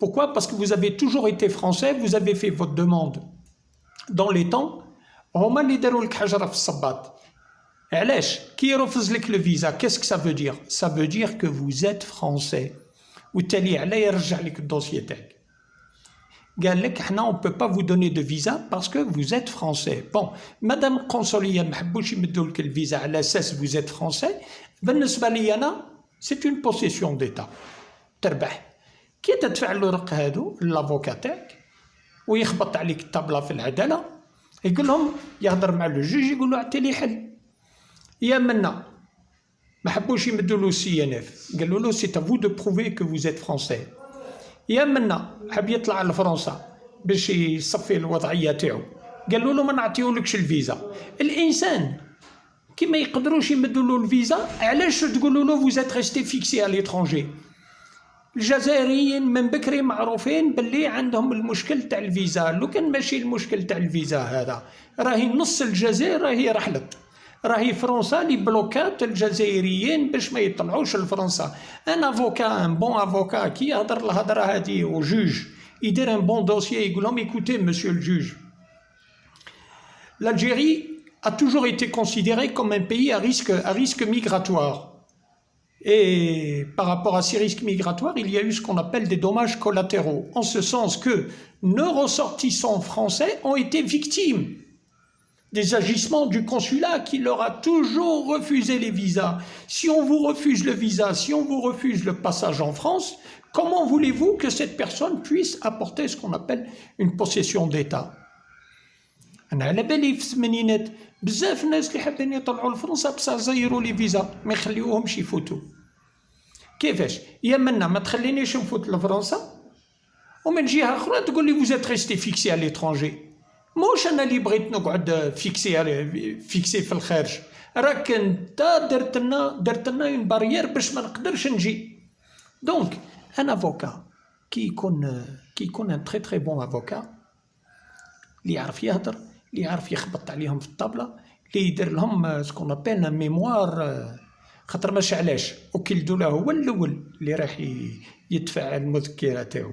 Pourquoi Parce que vous avez toujours été français, vous avez fait votre demande dans les temps. هما اللي داروا لك حجره في الصباط. علاش كي يرفض لك لو فيزا كيسك سا فو دير؟ سا فو دير كو فوز ات فرونسي، والتالي علاه يرجع لك الدوسيي تاعك. قال لك حنا اون بو با فو دوني دو فيزا باسكو فوز ات فرونسي. بون مادام القنصليه ما حبوش يمدوا لك الفيزا على اساس فوز ات فرونسي، بالنسبه لي انا سي اون بوسيسيون ديتا تربح. كي تدفع الورق هادو لافوكا تاعك ويخبط عليك الطابله في العداله، يقول لهم يهضر مع لو جوج يقول له عطي لي حل. يا منا ما حبوش يمدوا له سي ان اف، قالوا له سي افو دو بروفي كو فوز ات فرونسي. يا منا حب يطلع لفرنسا باش يصفي الوضعيه تاعو، قالوا له ما نعطيولكش الفيزا. الانسان كي ما يقدروش يمدوا له الفيزا، علاش تقولوا له فوز ات ريستي فيكسي على ليترونجي؟ الجزائريين من بكري معروفين باللي عندهم المشكل تاع الفيزا. لو كان ماشي المشكل تاع الفيزا هذا، راهي نص الجزائر راهي رحلت، راهي فرنسا لي بلوكات الجزائريين باش ما يطلعوش لفرنسا. ان افوكا ان بون افوكا كي يهضر الهضره هذه وجوج يدير ان بون دوسيي يقول لهم écoutez monsieur le juge, l'Algérie a toujours été considérée comme un pays à risque migratoire. Et par rapport à ces risques migratoires, il y a eu ce qu'on appelle des dommages collatéraux, en ce sens que nos ressortissants français ont été victimes des agissements du consulat qui leur a toujours refusé les visas. Si on vous refuse le visa, si on vous refuse le passage en France, comment voulez-vous que cette personne puisse apporter ce qu'on appelle une possession d'État? أنا على بالي في الثمانينات بزاف ناس اللي حابين يطلعوا لفرنسا بصح زيروا لي فيزا ما يخليوهمش يفوتوا. كيفاش؟ يا منا ما تخلينيش نفوت لفرنسا ومن جهه اخرى تقول لي vous êtes resté fixé à l'étranger. موش انا اللي بغيت نقعد فيكسي في الخارج، راك انت درت لنا اون بارير باش ما نقدرش نجي. دونك ان افوكا كي يكون ان تري تري بون افوكا اللي يعرف يهضر، اللي يعرف يخبط عليهم في الطابله، اللي يدير لهم سكون ابل ميموار. خاطر ماشي علاش وكيل الدوله هو الاول اللي راح يدفع المذكره تاعو.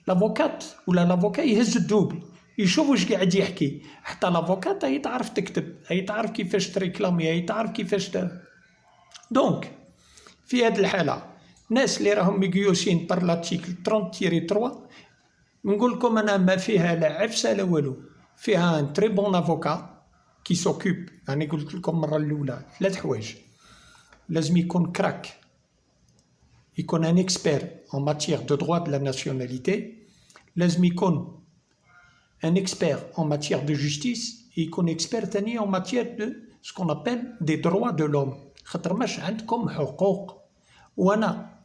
لافوكات ولا لافوكا يهز الدوبل يشوف واش قاعد يحكي. حتى لافوكات هي تعرف تكتب، هي تعرف كيفاش تريكلامي، هي تعرف كيفاش دونك في هذه الحاله الناس اللي راهم ميقيوسين بار لارتيكل 30-3 نقول لكم انا ما فيها لا عفسه لا والو. فيها ان تري بون افوكا كي سوكوب. يعني قلت لكم المره الاولى 3 حوايج: لازم يكون كراك، يكون ان اكسبير en matière de droit de la nationalité، لازم يكون un expert en matière de justice et يكون expert ثاني en matière de ce qu'on appelle des droits de l'homme. خاطر ماش عندكم حقوق. وانا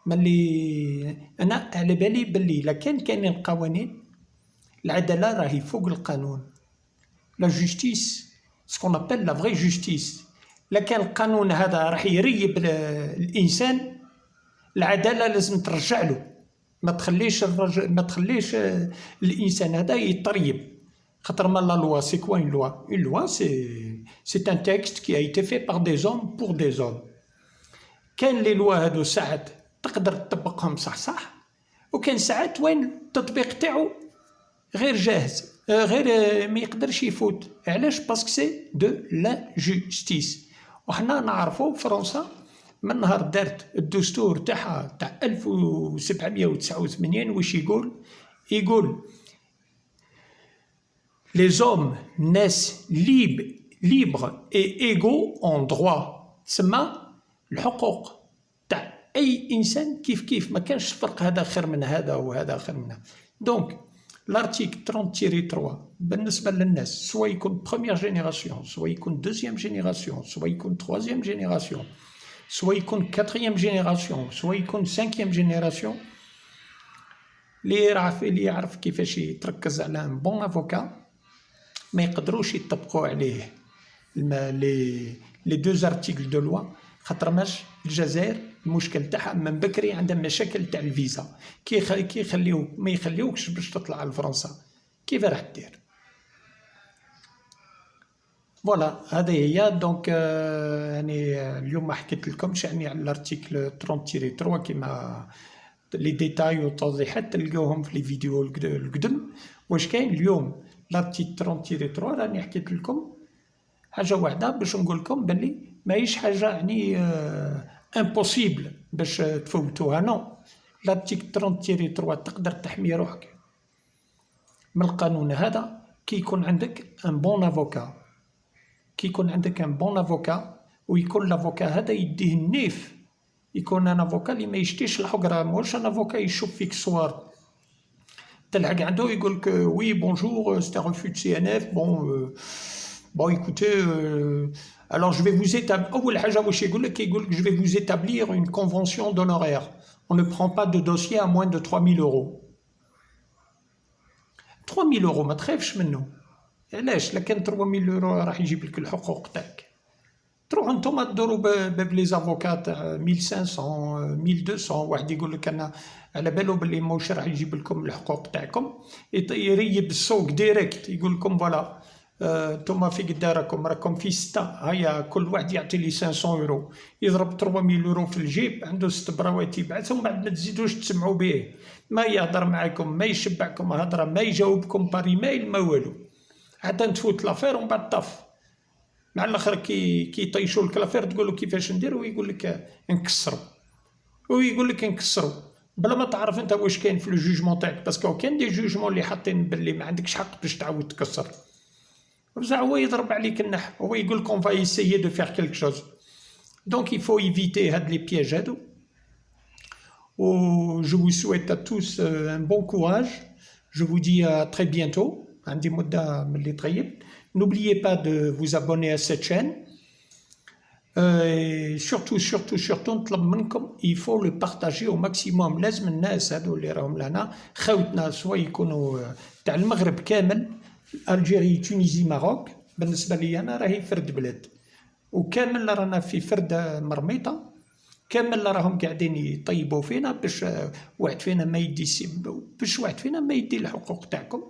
ملي انا على بالي باللي لا كاينين قوانين، العداله راهي فوق القانون. لا جوستيس ce qu'on appelle la vraie justice. لا كان القانون هذا راح يريب الانسان، العداله لازم ترجع له. ما تخليش الانسان هذا يطريب. خاطر ما لا لوا سي كوا une loi c'est un texte qui a été fait par des hommes pour des hommes. كان لي لوا هادو ساعات تقدر تطبقهم صح وكان ساعات وين التطبيق تاعو غير جاهز، غير ما يقدرش يفوت. علاش؟ باسكو سي دو لا جوستيس. وحنا نعرفو فرنسا من نهار دارت الدستور تاعها تاع 1789 واش يقول les hommes naissent libres et égaux en droit. تسمى الحقوق تاع اي انسان كيف ما كانش فرق، هذا خير من هذا وهذا خير من هذا. دونك لارتيكل 30-3 بالنسبه للناس سواء يكون بروميير جينيراسيون، سواء يكون دوزيام جينيراسيون، سواء يكون تروازيام جينيراسيون، سواء يكون كاتريام جينيراسيون، سواء يكون سانكيام جينيراسيون، اللي يعرف كيفاش يتركز على ان بون افوكا ما يقدروش يطبقوا عليه لي دوز ارتيكل دو لوا، خاطر ماش الجزائر المشكل تاعها من بكري عندها مشاكل تاع الفيزا، كي ما يخليوكش باش تطلع لفرنسا، كيف راح دير؟ فوالا هذه هي. دونك يعني اليوم ما حكيت لكمش يعني على الارتيكل 30-3 كيما لي ديتاي والتوضيحات تلقاوهم في لي فيديو القدم. واش كاين اليوم لارتيكل 30-3 راني حكيت لكم حاجه واحده باش نقول لكم بلي ماهيش حاجه يعني امبوسيبل باش تفوتوها، نو. لارتيكل 30-3 تقدر تحمي روحك من القانون هذا كي يكون عندك ان بون افوكا، كي يكون عندك ان بون افوكا ويكون لافوكا هذا يديه النيف، يكون ان افوكا اللي ما يشتيش الحقره، ماهوش ان افوكا يشوف فيك صوار تلحق عنده يقول لك وي بونجور سي ان ريفو دو سي ان اف bon écoutez alors je vais vous établir اول حاجه واش يقول لك je vais vous établir une convention d'honoraires, on ne prend pas de dossier à moins de 3000 euros. 3000 euros ما تخافش منه. علاش؟ لكن 3000 اورو راح يجيب لك الحقوق تاعك. تروحوا نتوما تدوروا بلي زافوكات 1500 1200، واحد يقول لك انا على بالو باللي موش راح يجيب لكم الحقوق تاعكم، يريب السوق ديريكت يقول لكم فوالا نتوما في قداركم راكم في 6، هيا كل واحد يعطي لي 500 اورو، يضرب 3000 اورو في الجيب، عنده 6 براوات يبعثهم، بعد ما تزيدوش تسمعوا به، ما يهضر معاكم، ما يشبعكم هضره، ما يجاوبكم بار ايميل، ما والو، حتى تفوت لافير ومن بعد طف. مع الاخر كي يطيشوا لك لافير تقول له كيفاش ندير، ويقول لك نكسروا، بلا ما تعرف انت واش كاين في الجوجمون تاعك، باسكو كاين دي جوجمون اللي حاطين باللي ما عندكش حق باش تعاود تكسر، بصح هو يضرب عليك النح، هو يقول لك اون فا ايسيي دو فير كيلك شوز. دونك يفو ايفيتي هاد لي بياج هادو. و جو vous souhaite à tous un bon courage. Je vous dis à très bientôt. عندي مدة من اللي طيب. N'oubliez pas de vous abonner à cette chaîne. Surtout نطلب منكم il faut le partager au maximum. لازم الناس هادو اللي راهم لهنا خوتنا، سواء يكونوا تاع المغرب كامل، الجيري، تونيزي، ماروك، بالنسبة لي أنا راهي فرد بلاد، وكامل رانا في فرد مرميطة، كامل راهم قاعدين يطيبوا فينا باش واحد فينا ما يدي الحقوق تاعكم،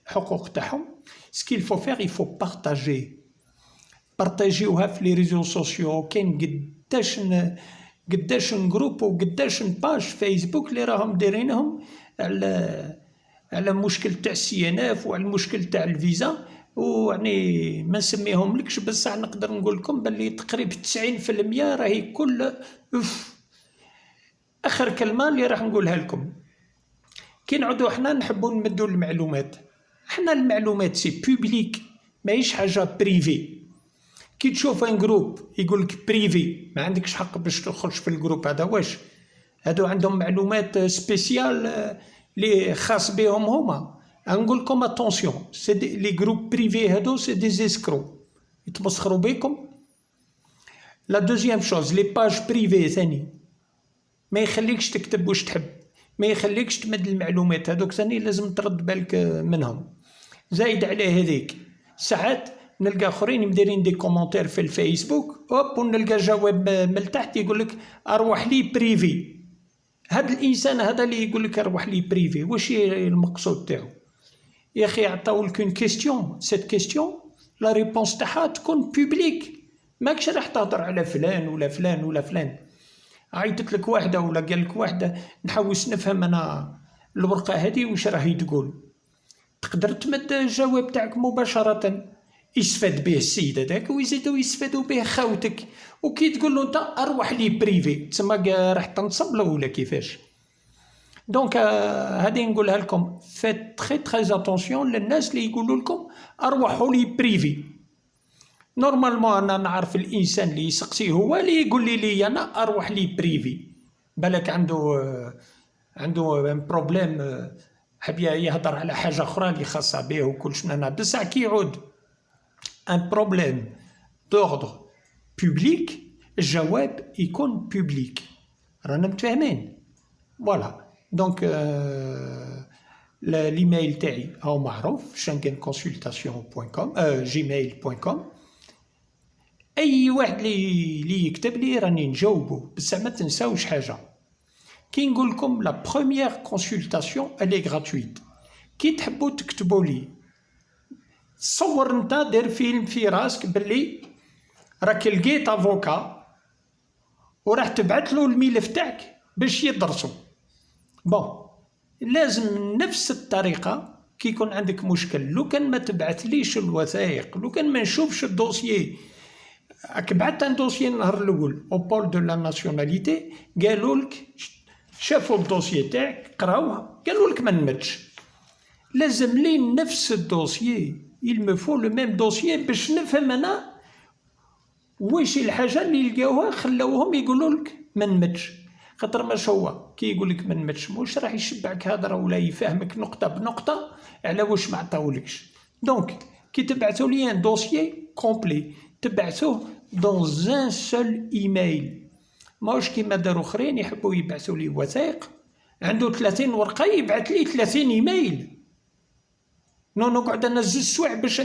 الحقوق تاعهم. سكيل فو فيغ يفو بارطاجيوها في لي ريزو سوسيو. كاين قداش جروب وقداش باج فيسبوك اللي راهم دايرينهم على المشكل تاع السي ان اف وعلى المشكل تاع الفيزا، ويعني ما نسميهم لكش، بصح نقدر نقول لكم باللي تقريبا 90% راهي كل اخر كلمه اللي راح نقولها لكم. كي نعودوا حنا نحبوا نمدوا المعلومات، حنا المعلومات سي بوبليك ماهيش حاجه بريفي. كي تشوف ان جروب يقول لك بريفي ما عندكش حق باش تخرج في الجروب هذا، واش هادو عندهم معلومات سبيسيال لي خاص بهم هما. نقول لكم اتونسيون، سي لي جروب بريفي هادو سي دي زيسكرو، يتمسخروا بكم. لا دوزيام شوز لي باج بريفي ثاني ما يخليكش تكتب واش تحب، ما يخليكش تمد المعلومات هذوك ثاني لازم ترد بالك منهم. زايد على هذيك ساعات نلقى اخرين مديرين دي كومونتير في الفيسبوك، هوب ونلقى جواب من تحت يقول لك اروح لي بريفي. هذا الانسان هذا اللي يقول لك اروح لي بريفي واش المقصود تاعو؟ يا اخي عطاو لك اون كيستيون، سيت كيستيون لا ريبونس تاعها تكون بوبليك، ماكش راح تهضر على فلان ولا فلان ولا فلان. عيطت لك واحدة ولا قال لك واحدة نحوس نفهم أنا الورقة هذه واش راهي تقول، تقدر تمد الجواب تاعك مباشرة يستفاد به السيد هذاك ويزيدو يستفادوا به خاوتك. وكي تقول له انت اروح لي بريفي تسمى راح تنصب له ولا كيفاش. دونك هذه نقولها لكم، فيت تري تري اتونسيون للناس اللي يقولوا لكم اروحوا لي بريفي. نورمالمون انا نعرف الانسان اللي يسقسي هو اللي يقول لي انا اروح لي بريفي، بالك عنده بروبليم، حاب يهضر على حاجه اخرى اللي خاصه به وكلش. انا بصح كي يعود ان بروبليم دوردر بوبليك الجواب يكون بوبليك. رانا متفاهمين؟ فوالا. دونك الايميل تاعي هو معروف schengenconsultation.com gmail.com. اي واحد اللي يكتب لي راني نجاوبه، بصح ما تنساوش حاجه. كي نقول لكم لا بروميير كونسلطاسيون الي غراتويت، كي تحبوا تكتبوا لي صور انت دير فيلم في راسك باللي راك لقيت افوكا وراح تبعث له الملف تاعك باش يدرسو. بون لازم نفس الطريقه كي يكون عندك مشكل، لو كان ما تبعثليش الوثائق، لو كان ما نشوفش الدوسيي، راك بعثت ان دوسيي النهار الاول او بول دو لا ناسيوناليتي، قالوا لك شافوا الدوسيي تاعك قراوه قالوا لك ما نمتش، لازم لي نفس الدوسيي، il me faut le même dossier باش نفهم انا واش الحاجه اللي لقاوها خلاوهم يقولوا لك ما نمتش. خاطر ماش هو كي يقول لك ما نمتش موش راح يشبعك هضره ولا يفهمك نقطه بنقطه على واش ما عطاولكش. دونك كي تبعثوا لي ان دوسيي كومبلي تبعثوه دون ان سول ايميل، ماهوش كيما داروا اخرين يحبوا يبعثوا لي وثائق عنده 30 ورقه يبعث لي 30 ايميل. نقعد انا 2 سوايع باش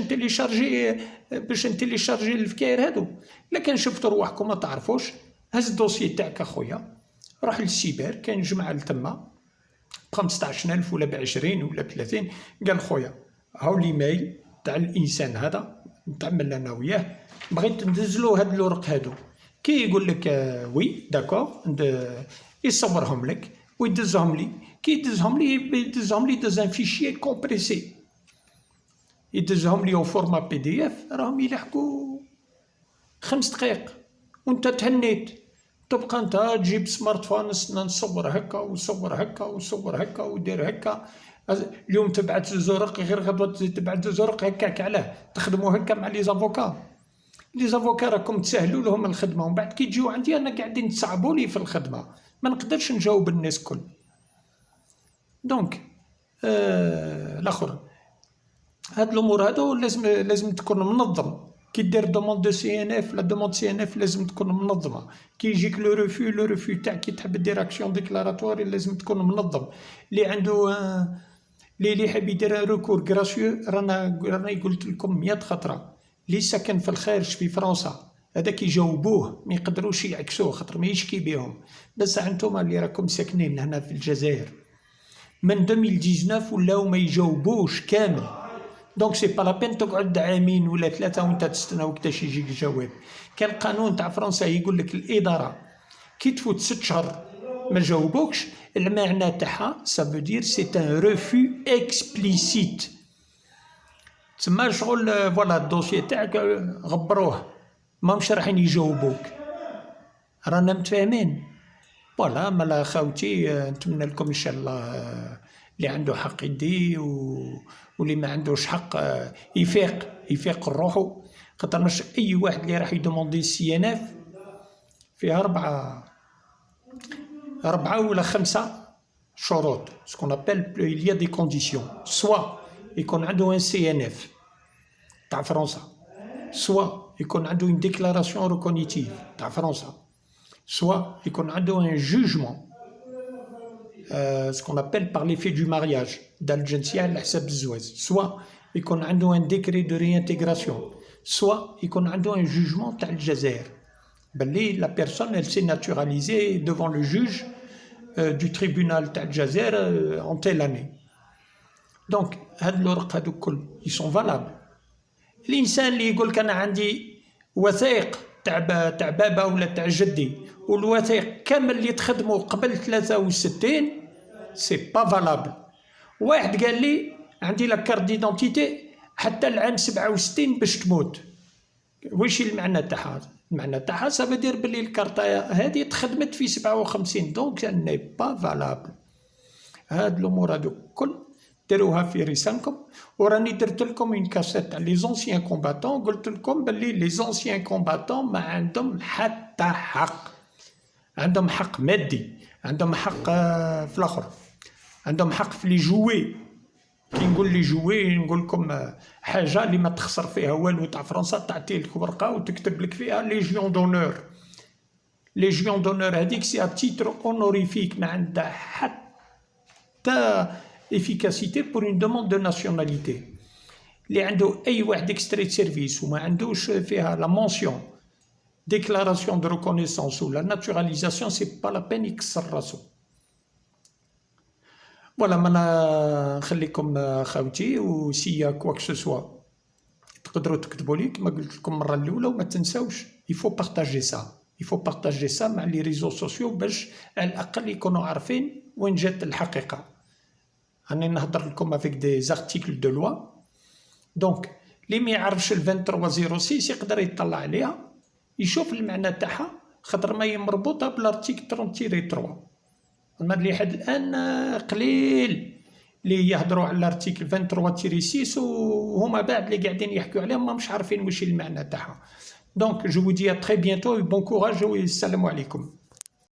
نتيليشارجي الفكاير هادو. لكن شفتوا رواحكم ما تعرفوش، هز الدوسيي تاعك اخويا روح للسيبر، كاين جمعه لتما ب15000 ولا ب20 ولا ب30، قال خويا هاو الايميل تاع الانسان هذا نتعمل انا وياه، بغيت ندزلو هاد الورق هادو. كي يقول لك وي داكور يصورهم لك ويدزهم لي. كي يدزهم لي داز ان فيشيي كومبريسي، يدزهم لي فورما بي دي اف، راهم يلحقوا 5 دقائق وانت تهنيت. تبقى انت تجيب سمارت فون نصور هكا وصور هكا وصور هكا ودير هكا. اليوم تبعت 2 ورق غير غدوه تبعت 2 ورق هكاك. علاه تخدموا هكا مع لي زافوكا؟ لي زافوكا راكم تسهلوا لهم الخدمه، ومن بعد كي تجيو عندي انا قاعدين تصعبوا لي في الخدمه، ما نقدرش نجاوب الناس كل. دونك الاخر هاد الامور هادو لازم تكون منظم. كي دير دوموند دو سي ان اف، لا دوموند سي ان اف لازم تكون منظمه. كي يجيك لو ريفو تاعك كي تحب دير اكسيون ديكلاراتوار لازم تكون منظم. اللي عنده اللي يحب يدير ريكور غراسيو، رانا قلت لكم 100 خطره، اللي ساكن في الخارج في فرنسا هذاك يجاوبوه، ما يقدروش يعكسوه خاطر ما يشكي بهم. بس انتوما اللي راكم ساكنين هنا في الجزائر من 2019 ولاو ما يجاوبوش كامل. دونك سي با لا بين تقعد عامين ولا 3 وانت تستنى وقتاش يجيك الجواب. كان القانون تاع فرنسا يقول لك الاداره كي تفوت 6 شهور ما جاوبوكش، المعنى تاعها سافو دير سي ان ريفو اكسبليسيت، تسمى شغل فوالا الدوسيي تاعك غبروه ماهمش راحين يجاوبوك. رانا متفاهمين؟ فوالا. مالا خاوتي نتمنى لكم ان شاء الله اللي عنده حق يدي واللي ما عندوش حق يفيق روحو. خاطر مش اي واحد اللي راح يدوموندي سي ان اف فيها 4 ولا 5 شروط، سكون ابل il y a des conditions. سوا يكون عنده ان سي ان اف تاع فرنسا، سوا يكون عنده une déclaration reconnaissance تاع فرنسا، سوا يكون عنده un jugement ce qu'on appelle par l'effet du mariage دار الجنسية على حساب الزواج، سوا يكون عنده un décret de réintégration، سوا يكون عنده un jugement تاع الجزائر باللي la personne elle s'est naturalisée devant le juge du tribunal تاع الجزائر en telle année. دونك هاد الورق هادو كل ils sont valables. الانسان اللي يقول لك انا عندي وثائق تاع بابا ولا تاع جدي والوثائق كامل اللي تخدموا قبل 63 سي با فالابل. واحد قال لي عندي لا كارت ديدونتيتي حتى العام 67 باش تموت. واش المعنى تاعها؟ المعنى تاعها سافو دير بلي الكارطه هذه تخدمت في 57 دونك ني با فالابل. هاد الامور هادو كل ديروها في رسالكم. وراني درت لكم اون كاسيت تاع لي زونسيان كومباتون، قلت لكم بلي لي زونسيان كومباتون ما عندهم حتى حق. عندهم حق مادي، عندهم حق في الاخر، عندهم حق في لي جوي. كي نقول لي جوي نقول لكم حاجه اللي ما تخسر فيها والو تاع فرنسا، تعطي لك ورقه وتكتب لك فيها ليجيون دونور. ليجيون دونور هذيك سي تيتر اونوريفيك، ما عندها حتى افيكاسيتي بور اون دوموند دو ناسيوناليتي. اللي عنده اي واحد اكستري سيرفيس وما عندوش فيها لا مونسيون ديكلاراسيون دو ريكونيسونس ولا ناتوراليزاسيون، سي با لا بين يكسر راسو. فوالا ما نخليكم خاوتي، وسيا كواك سوسوا تقدروا تكتبوا لي كما قلت لكم المره الاولى. وما تنساوش يفو بارطاجي سا، يفو بارطاجي سا مع لي ريزو سوسيو باش على الاقل يكونوا عارفين وين جات الحقيقه. راني نهضر لكم افيك دي زارتيكل دو لوا. دونك اللي ما يعرفش ال 2306 يقدر يطلع عليها يشوف المعنى تاعها، خاطر ما هي مربوطه بالارتيكل 30-3. اما اللي حد الان قليل اللي يهضروا على الارتيكل 23-6 وهما بعد اللي قاعدين يحكوا عليهم ما مش عارفين واش المعنى تاعها. دونك جو vous dis à très bientôt et bon courage والسلام عليكم.